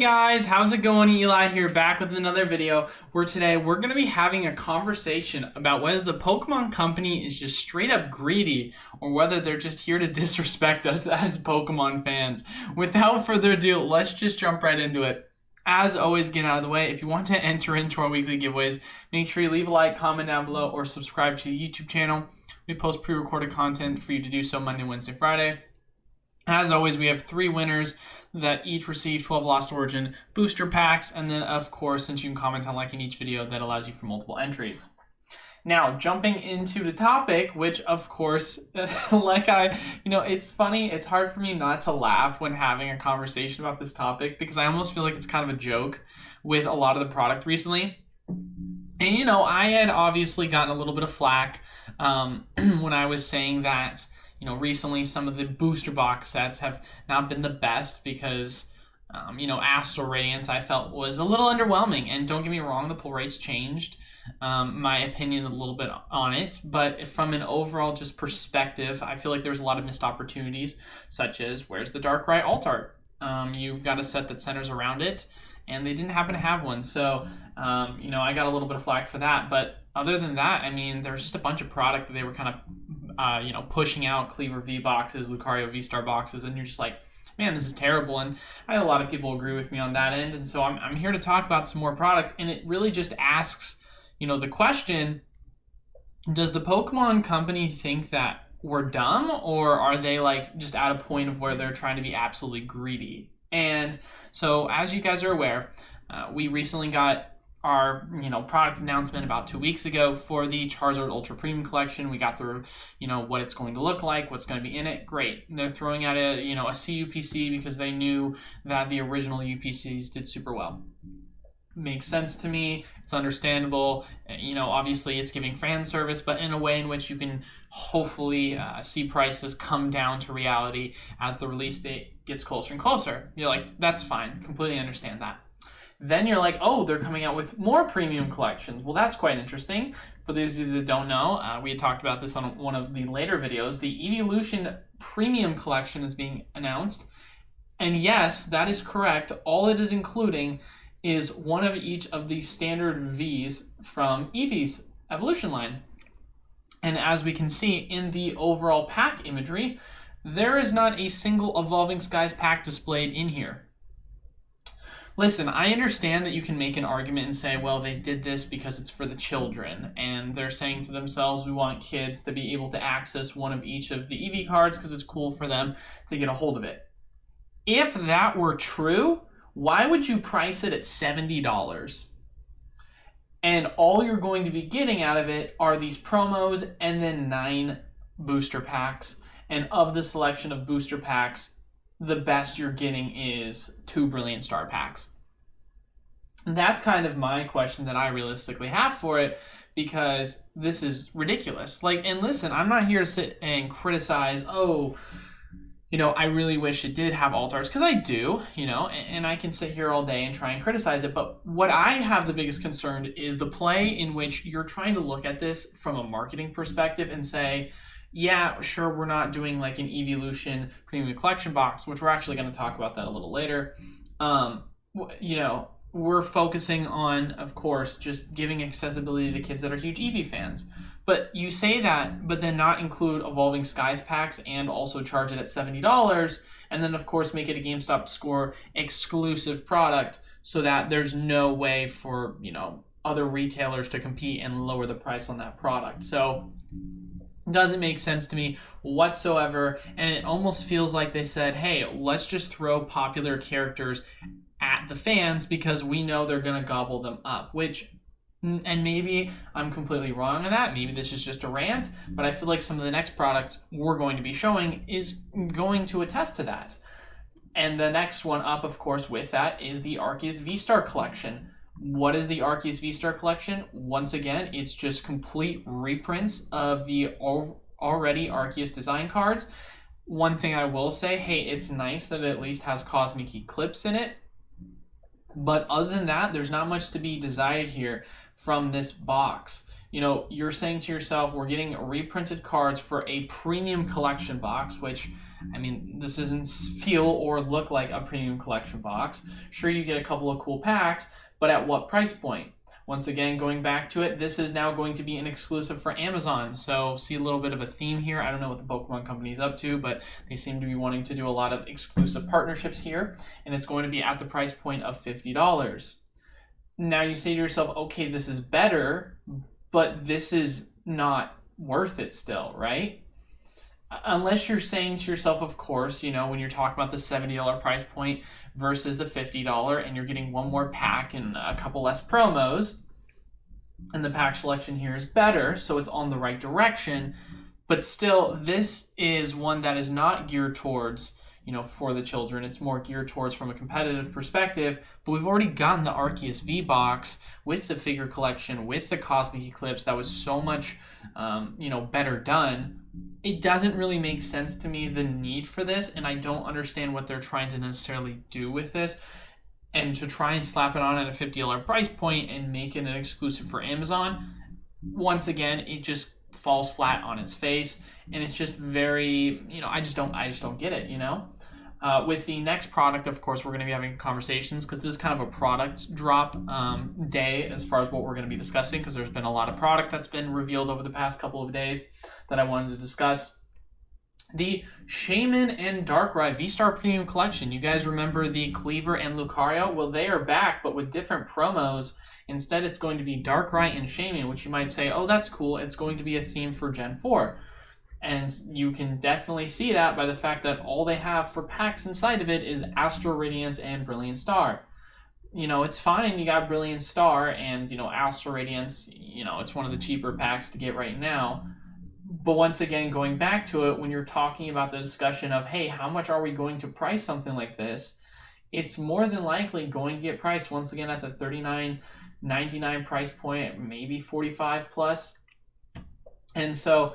guys, how's it going? Eli here, back with another video where today we're going to be having a conversation about whether the Pokemon company is just straight up greedy or whether they're just here to disrespect us as Pokemon fans. Without further ado, let's just jump right into it. As always, get out of the way. If you want to enter into our weekly giveaways, make sure you leave a like, comment down below, or subscribe to the YouTube channel. We post pre-recorded content for you to do so Monday, Wednesday, Friday. As always, we have 3 winners that each receive 12 Lost Origin booster packs, and then, of course, since you can comment on liking each video, that allows you for multiple entries. Now, jumping into the topic, which, of course, it's funny, it's hard for me not to laugh when having a conversation about this topic, because I almost feel like it's kind of a joke with a lot of the product recently. And, I had obviously gotten a little bit of flack when I was saying that recently some of the booster box sets have not been the best because, Astral Radiance I felt was a little underwhelming. And don't get me wrong, the pull rates changed my opinion a little bit on it. But from an overall just perspective, I feel like there's a lot of missed opportunities, such as where's the Darkrai alt art? You've got a set that centers around it, and they didn't happen to have one. So, I got a little bit of flack for that. But other than that, there's just a bunch of product that they were kind of pushing out, Cleaver V boxes, Lucario V-Star boxes, and you're just like, man, this is terrible. And I had a lot of people agree with me on that end, and so I'm here to talk about some more product, and it really just asks, the question, does the Pokemon company think that we're dumb, or are they just at a point of where they're trying to be absolutely greedy? And so, as you guys are aware, we recently got our product announcement about 2 weeks ago for the Charizard Ultra Premium Collection. We got through what it's going to look like, what's going to be in it. Great. They're throwing out a CUPC because they knew that the original UPCs did super well. Makes sense to me. It's understandable. Obviously it's giving fan service, but in a way in which you can hopefully see prices come down to reality as the release date gets closer and closer. You're like, that's fine. Completely understand that. Then you're like, oh, they're coming out with more premium collections. Well, that's quite interesting. For those of you that don't know, we had talked about this on one of the later videos. The Evolution Premium Collection is being announced. And yes, that is correct. All it is including is one of each of the standard Vs from Eevee's Evolution line. And as we can see in the overall pack imagery, there is not a single Evolving Skies pack displayed in here. Listen, I understand that you can make an argument and say, well, they did this because it's for the children, and they're saying to themselves, we want kids to be able to access one of each of the Eevee cards because it's cool for them to get a hold of it. If that were true, why would you price it at $70? And all you're going to be getting out of it are these promos and then 9 booster packs. And of the selection of booster packs, the best you're getting is 2 Brilliant Star packs. That's kind of my question that I realistically have for it, because this is ridiculous. And listen, I'm not here to sit and criticize, I really wish it did have alt arts, because I do, and I can sit here all day and try and criticize it. But what I have the biggest concern is the play in which you're trying to look at this from a marketing perspective and say, yeah, sure, we're not doing an Evolution Premium Collection box, which we're actually going to talk about that a little later. We're focusing on, of course, just giving accessibility to kids that are huge Eevee fans. But you say that, but then not include Evolving Skies packs and also charge it at $70, and then, of course, make it a GameStop Score exclusive product so that there's no way for, other retailers to compete and lower the price on that product. So doesn't make sense to me whatsoever, and it almost feels like they said, hey, let's just throw popular characters at the fans because we know they're going to gobble them up, and maybe I'm completely wrong on that. Maybe this is just a rant, but I feel like some of the next products we're going to be showing is going to attest to that. And the next one up, of course, with that is the Arceus V-Star Collection. What is the Arceus V-Star Collection? Once again, it's just complete reprints of the already Arceus design cards. One thing I will say, hey, it's nice that it at least has Cosmic Eclipse in it. But other than that, there's not much to be desired here from this box. You're saying to yourself, we're getting reprinted cards for a premium collection box, which I mean, this doesn't feel or look like a premium collection box. Sure, you get a couple of cool packs, but at what price point? Once again, going back to it, this is now going to be an exclusive for Amazon. So see a little bit of a theme here. I don't know what the Pokemon company is up to, but they seem to be wanting to do a lot of exclusive partnerships here. And it's going to be at the price point of $50. Now you say to yourself, okay, this is better, but this is not worth it still, right? Unless you're saying to yourself, of course, you know, when you're talking about the $70 price point versus the $50 and you're getting one more pack and a couple less promos, and the pack selection here is better, so it's on the right direction, but still, this is one that is not geared towards, you know, for the children. It's more geared towards from a competitive perspective, but we've already gotten the Arceus V box with the figure collection, with the Cosmic Eclipse that was so much, you know, better done. It doesn't really make sense to me, the need for this, and I don't understand what they're trying to necessarily do with this. And to try and slap it on at a $50 price point and make it an exclusive for Amazon, once again, it just falls flat on its face, and it's just very, you know, I just don't get it, you know. With the next product, of course, we're going to be having conversations because this is kind of a product drop day as far as what we're going to be discussing, because there's been a lot of product that's been revealed over the past couple of days that I wanted to discuss. The Shaman and Darkrai V-Star Premium Collection. You guys remember the Cleaver and Lucario? Well, they are back, but with different promos. Instead, it's going to be Darkrai and Shaman, which you might say, oh, that's cool. It's going to be a theme for Gen 4. And you can definitely see that by the fact that all they have for packs inside of it is Astral Radiance and Brilliant Star. You know, it's fine, you got Brilliant Star and, you know, Astral Radiance, you know, it's one of the cheaper packs to get right now. But once again, going back to it, when you're talking about the discussion of, hey, how much are we going to price something like this? It's more than likely going to get priced once again at the $39.99 price point, maybe $45 plus. And so,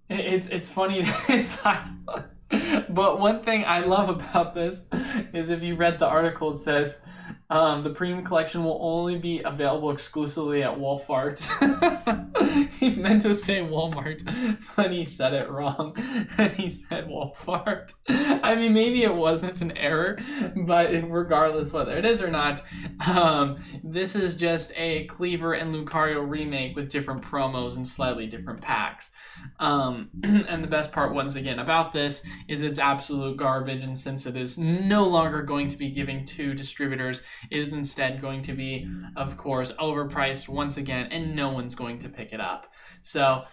it's funny. But one thing I love about this is if you read the article, it says the premium collection will only be available exclusively at Walmart. He meant to say Walmart, but he said it wrong, and he said Walmart. I mean, maybe it wasn't an error, but regardless whether it is or not, this is just a Cleaver and Lucario remake with different promos and slightly different packs. And the best part, once again, about this is it's absolute garbage, and since it is no longer going to be giving to distributors, it is instead going to be, of course, overpriced once again, and no one's going to pick it up. So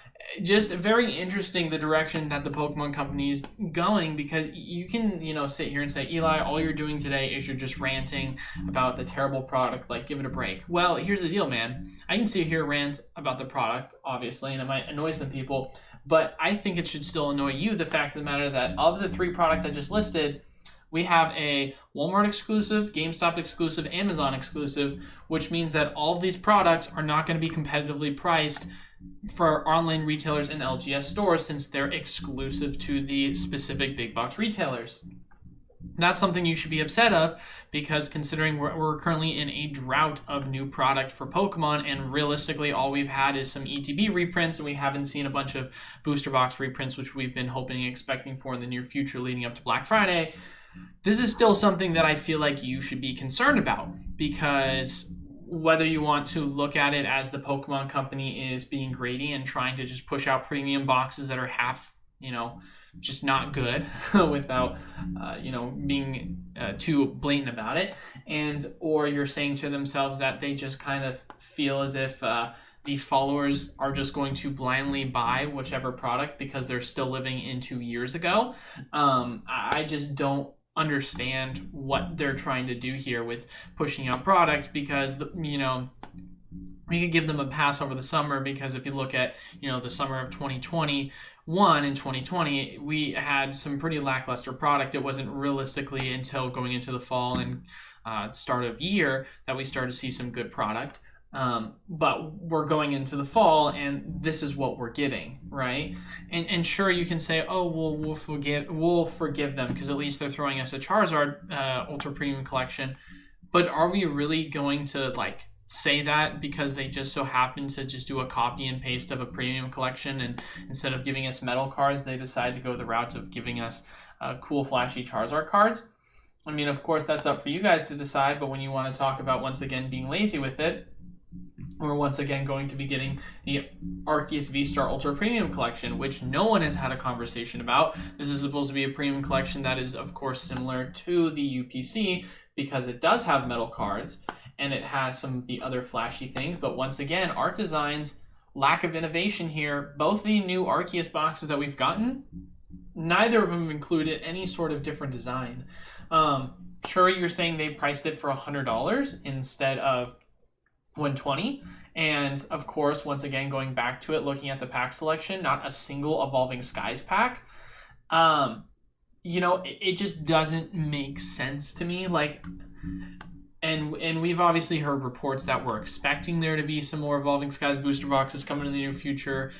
just very interesting the direction that the Pokemon company is going, because you can, you know, sit here and say, Eli, all you're doing today is you're just ranting about the terrible product, like, give it a break. Well, here's the deal, man. I can sit here and rant about the product, obviously, and it might annoy some people, but I think it should still annoy you, the fact of the matter that of the 3 products I just listed, we have a Walmart exclusive, GameStop exclusive, Amazon exclusive, which means that all of these products are not going to be competitively priced for online retailers and LGS stores, since they're exclusive to the specific big box retailers. That's something you should be upset of, because considering we're currently in a drought of new product for Pokemon, and realistically all we've had is some ETB reprints, and we haven't seen a bunch of booster box reprints, which we've been hoping and expecting for in the near future leading up to Black Friday. This is still something that I feel like you should be concerned about, because whether you want to look at it as the Pokemon company is being greedy and trying to just push out premium boxes that are half, you know, just not good without, you know, being too blatant about it, and or you're saying to themselves that they just kind of feel as if the followers are just going to blindly buy whichever product because they're still living in 2 years ago. I just don't understand what they're trying to do here with pushing out products, because you know, we could give them a pass over the summer, because if you look at, you know, the summer of 2021 and 2020, we had some pretty lackluster product. It wasn't realistically until going into the fall and start of year that we started to see some good product. But we're going into the fall, and this is what we're getting, right? And sure, you can say, oh, well, we'll forgive them because at least they're throwing us a Charizard Ultra Premium Collection. But are we really going to, like, say that because they just so happen to just do a copy and paste of a premium collection, and instead of giving us metal cards, they decide to go the route of giving us cool flashy Charizard cards. I mean, of course, that's up for you guys to decide, but when you want to talk about, once again, being lazy with it, we're once again going to be getting the Arceus V-Star Ultra Premium Collection, which no one has had a conversation about. This is supposed to be a premium collection that is, of course, similar to the UPC because it does have metal cards and it has some of the other flashy things. But once again, art designs, lack of innovation here. Both the new Arceus boxes that we've gotten, neither of them included any sort of different design. Sure, you're saying they priced it for $100 instead of $120, and of course, once again, going back to it, looking at the pack selection, not a single Evolving Skies pack. You know, it just doesn't make sense to me. Like, and we've obviously heard reports that we're expecting there to be some more Evolving Skies booster boxes coming in the near future,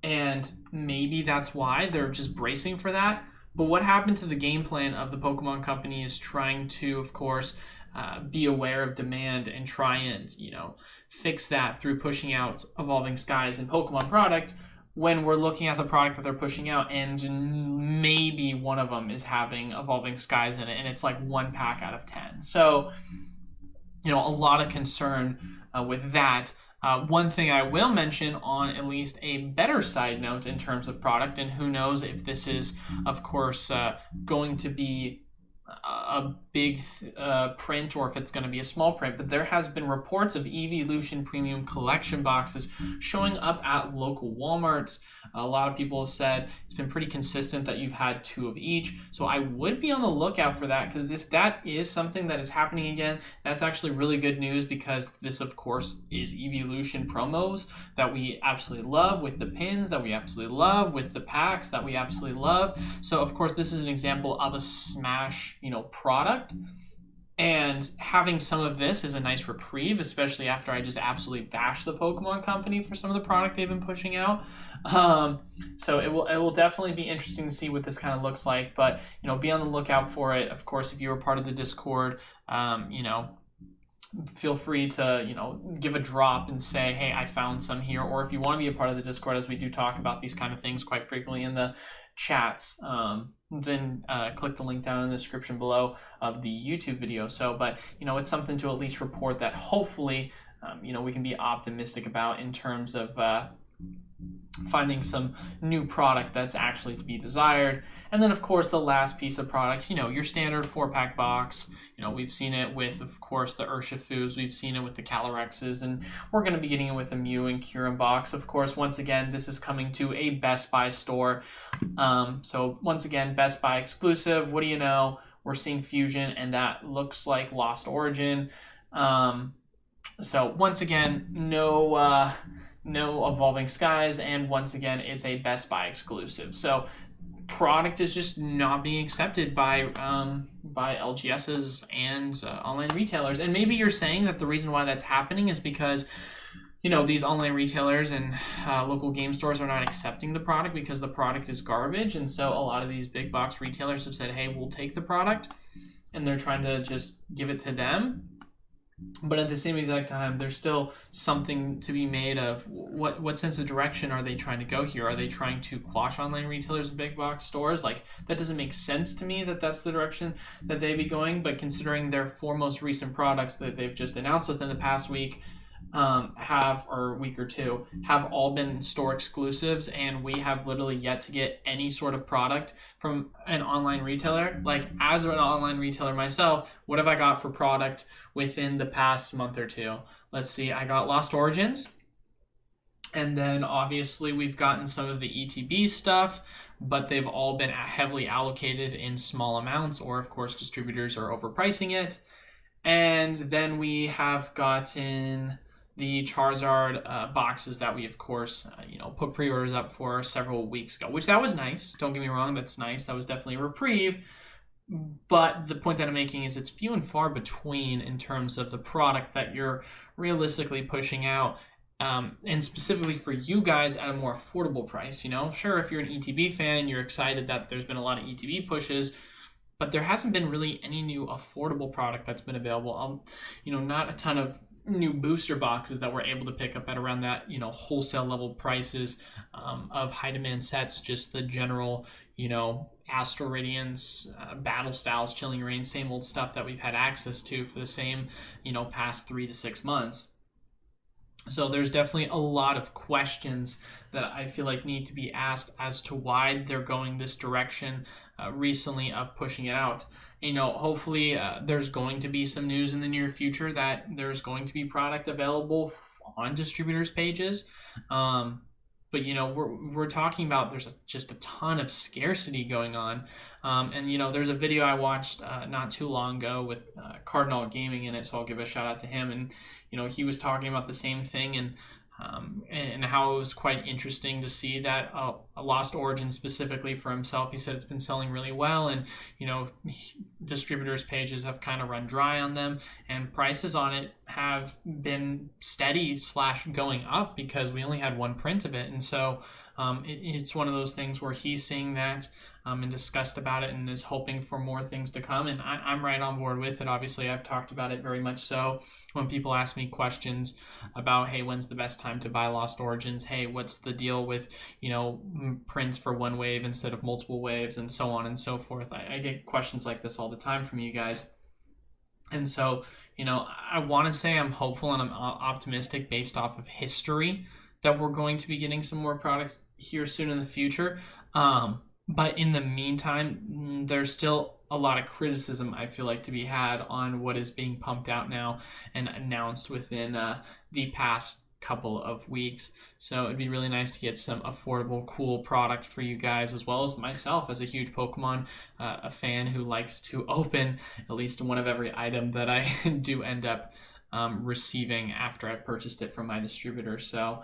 and maybe that's why they're just bracing for that. But what happened to the game plan of the Pokemon Company is trying to, of course, be aware of demand and try and, you know, fix that through pushing out Evolving Skies and Pokemon product when we're looking at the product that they're pushing out and maybe one of them is having Evolving Skies in it and it's like 1 pack out of 10. So, you know, a lot of concern with that. One thing I will mention on at least a better side note in terms of product, and who knows if this is, of course, going to be a big print or if it's going to be a small print, but there has been reports of Eeveelution Premium Collection boxes showing up at local Walmarts. A lot of people have said it's been pretty consistent that you've had 2 of each, so I would be on the lookout for that, because if that is something that is happening again, that's actually really good news, because this, of course, is Eeveelution promos that we absolutely love, with the pins that we absolutely love, with the packs that we absolutely love. So, of course, this is an example of a smash, you know, product, and having some of this is a nice reprieve, especially after I just absolutely bash the Pokemon Company for some of the product they've been pushing out. So it will definitely be interesting to see what this kind of looks like, but, you know, be on the lookout for it. Of course, if you were part of the Discord, you know, feel free to, you know, give a drop and say, hey, I found some here. Or if you want to be a part of the Discord, as we do talk about these kind of things quite frequently in the chats, then click the link down in the description below of the YouTube video. So, but, you know, it's something to at least report that hopefully, you know, we can be optimistic about in terms of finding some new product that's actually to be desired. And then, of course, the last piece of product, you know, your standard 4-pack box. You know, we've seen it with, of course, the Urshifus. We've seen it with the Calorexes, and we're going to be getting it with the Mew and Kyurem box. Of course, once again, this is coming to a Best Buy store. So, once again, Best Buy exclusive. What do you know? We're seeing Fusion, and that looks like Lost Origin. So, once again, no Evolving Skies, and once again, it's a Best Buy exclusive. So, product is just not being accepted by LGSs and online retailers. And maybe you're saying that the reason why that's happening is because, you know, these online retailers and local game stores are not accepting the product because the product is garbage. And so a lot of these big box retailers have said, hey, we'll take the product, and they're trying to just give it to them. But at the same exact time, there's still something to be made of what sense of direction are they trying to go here? Are they trying to quash online retailers and big box stores? Like, that doesn't make sense to me that that's the direction that they be going. But considering their 4 most recent products that they've just announced within the past week, week or 2, have all been store exclusives, and we have literally yet to get any sort of product from an online retailer. Like, as an online retailer myself, what have I got for product within the past month or 2? Let's see, I got Lost Origins, and then obviously we've gotten some of the ETB stuff, but they've all been heavily allocated in small amounts, or of course distributors are overpricing it. And then we have gotten the Charizard boxes that we, of course, put pre-orders up for several weeks ago, which that was nice. Don't get me wrong, that's nice. That was definitely a reprieve. But the point that I'm making is it's few and far between in terms of the product that you're realistically pushing out, and specifically for you guys at a more affordable price. You know, sure, if you're an ETB fan, you're excited that there's been a lot of ETB pushes, but there hasn't been really any new affordable product that's been available. Not a ton of new booster boxes that we're able to pick up at around that, you know, wholesale level prices of high demand sets, just the general, you know, Astral Radiance, Battle Styles, Chilling Reign, same old stuff that we've had access to for the same, you know, past 3 to 6 months. So there's definitely a lot of questions that I feel like need to be asked as to why they're going this direction recently of pushing it out. You know, hopefully there's going to be some news in the near future that there's going to be product available on distributors' pages. But you know, we're talking about there's just a ton of scarcity going on, and you know, there's a video I watched not too long ago with Cardinal Gaming in it, so I'll give a shout out to him. And you know, he was talking about the same thing, and how it was quite interesting to see that Lost Origin specifically for himself. He said it's been selling really well, and you know, distributors' pages have kind of run dry on them, and prices on it have been steady / going up because we only had one print of it. And so it's one of those things where he's seeing that and discussed about it and is hoping for more things to come. And I'm right on board with it. Obviously, I've talked about it very much so. When people ask me questions about, hey, when's the best time to buy Lost Origins? Hey, what's the deal with, you know, prints for one wave instead of multiple waves, and so on and so forth. I get questions like this all the time from you guys. And so, you know, I want to say I'm hopeful and I'm optimistic based off of history that we're going to be getting some more products here soon in the future. But in the meantime, there's still a lot of criticism, I feel like, to be had on what is being pumped out now and announced within the past couple of weeks. So it'd be really nice to get some affordable, cool product for you guys, as well as myself as a huge Pokemon a fan who likes to open at least one of every item that I do end up receiving after I've purchased it from my distributor. So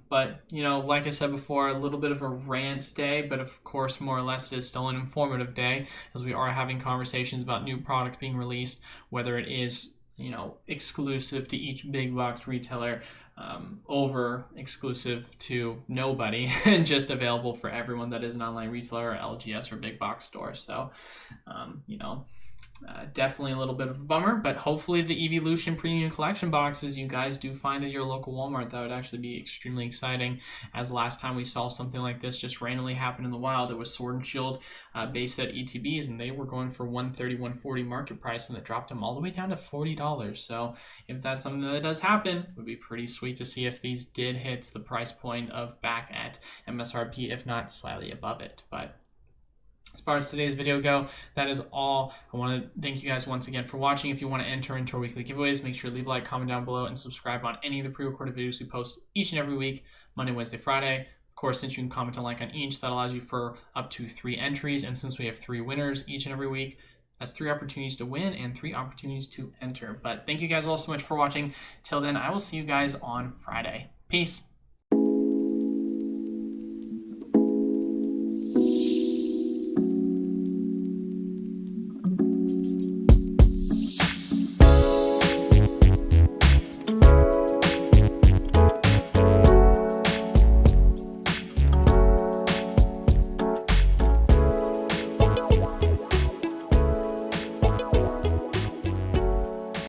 but you know, like I said before, a little bit of a rant day, but of course, more or less, it is still an informative day, as we are having conversations about new product being released, whether it is, you know, exclusive to each big box retailer, over exclusive to nobody, and just available for everyone that is an online retailer or LGS or big box store. So, you know, definitely a little bit of a bummer, but hopefully the Evolution Premium Collection boxes you guys do find at your local Walmart. That would actually be extremely exciting, as last time we saw something like this just randomly happen in the wild. It was Sword and Shield based at ETBs, and they were going for $130, $140 market price, and it dropped them all the way down to $40. So if that's something that does happen, it would be pretty sweet to see if these did hit the price point of back at MSRP, if not slightly above it. But as far as today's video go, that is all. I want to thank you guys once again for watching. If you want to enter into our weekly giveaways, make sure to leave a like, comment down below, and subscribe on any of the pre-recorded videos we post each and every week, Monday, Wednesday, Friday. Of course, since you can comment and like on each, that allows you for up to 3 entries. And since we have 3 winners each and every week, that's 3 opportunities to win and 3 opportunities to enter. But thank you guys all so much for watching. Till then, I will see you guys on Friday. Peace.